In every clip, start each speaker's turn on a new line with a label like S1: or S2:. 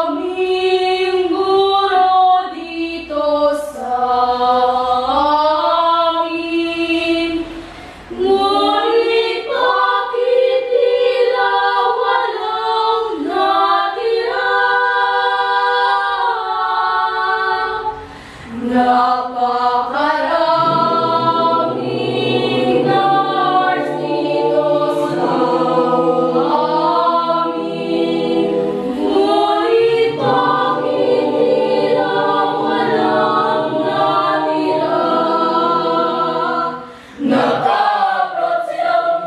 S1: Napakaraming guro dito sa amin, ngunit bakit tila walang natira? Napakaraming nurse dito sa amin, ngunit bakit tila walang natira? Nag-abroad silang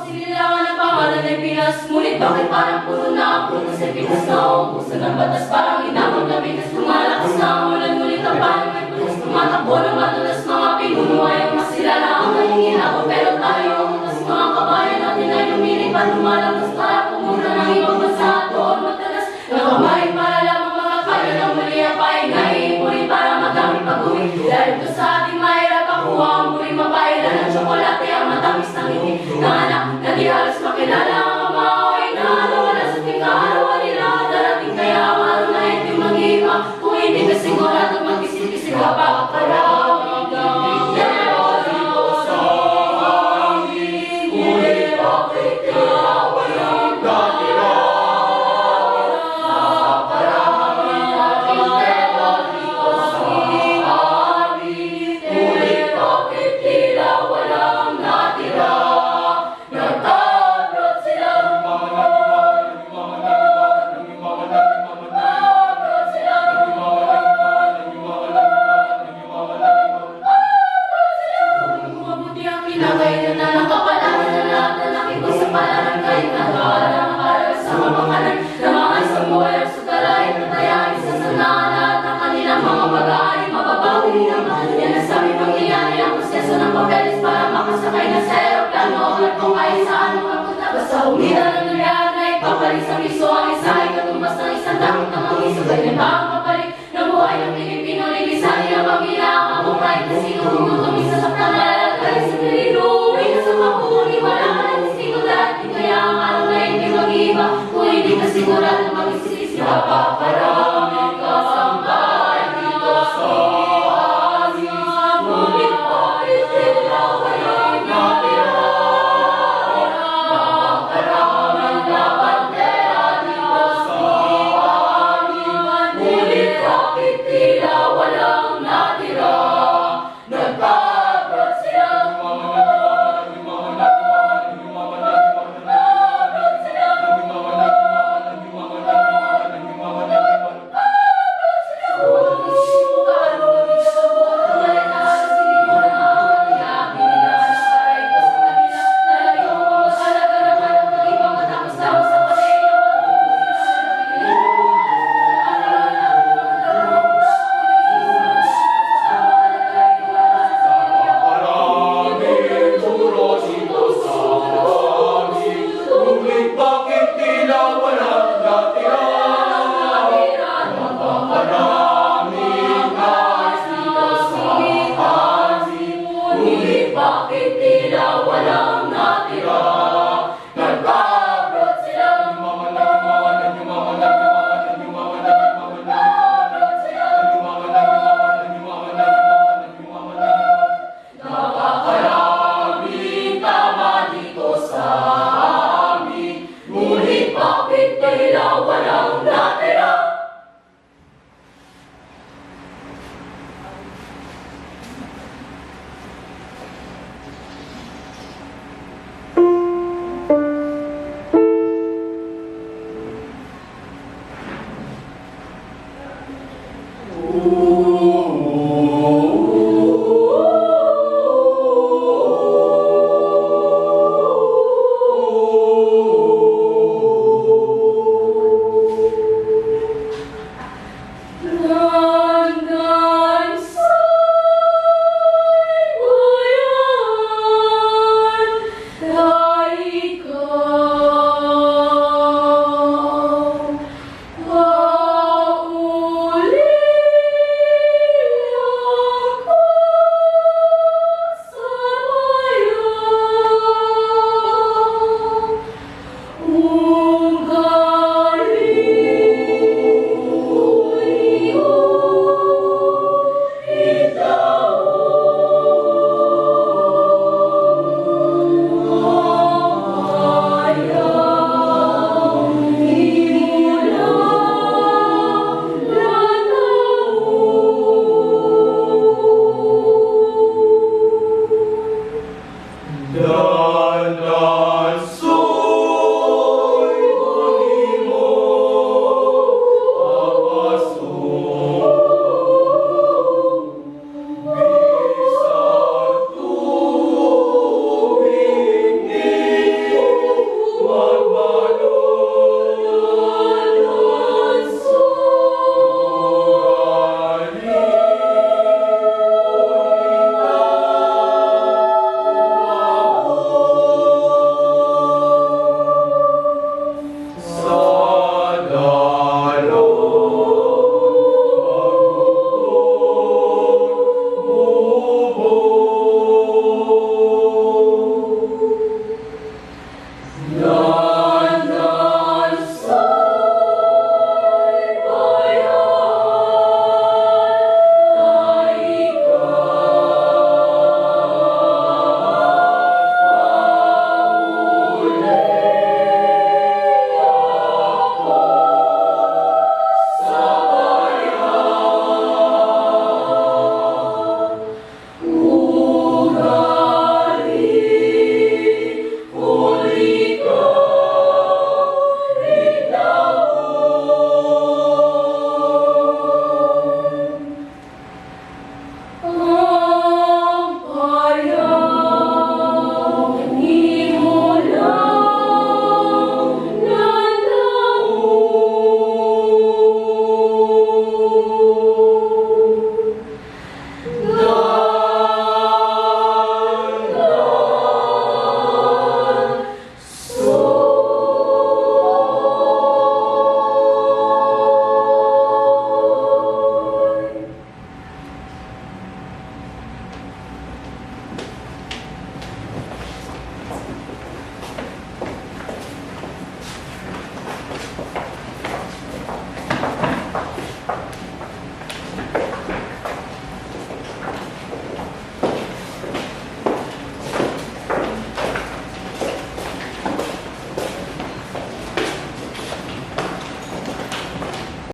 S1: sinilangan ang pangalan ay Pinas, ngunit bakit parang puro na ang puno sa Pinas na ubusan ng batas, parang inamang na bigas, lumalakas na ang ulan, ngunit ang paling may pulis, tumatakbo ng madulas, mga pinuno ay masilala ang kaningin ako, pero tayo ang utas, mga kabayan natin ay lumilipad, lumalabas para pumunta ng ibang bansa at doon matalas, nakabahin para lamang mga kaya ng muli ang pahay na iipunin para magamit pag-uwi, dahil ito sa ating mahirap pakuha ang muling mapailan ng tsokolate ang matamis ng ngiti ng anak na di halos makilala ang ama o ina na wala sa tingkarawan nila darating kaya ang araw na ito mag-iiba kung hindi ka sigurado mag-isip-isip ka pa karaming dito sa amin, ngunit bakit tila walang natira? Napakaraming natitira dito sa amin, ngunit bakit tila walang natira? Nag-abroad silang mabuti ang kinakainan na nakapalaran na lahat na nakiko sa palaran kahit nag-aaral ang aral sa mapakalan na mga isang buhay ang sugalain na tayain sa sanaan lahat ng kanilang mga pag-aari mababawi naman yan ang sabi pangyayari ang proseso ng papeles para makasakay na sa aeroplano o kung kahit saan makapunta basta humida ng nangyari na ipapalit sa miso ang isa ay katumbas ng isang dakot ng mga miso ganyan ba ang kapalit ng buhay ng Pilipino ligisan niya pamilya ang kahit na sino kung tumisa sa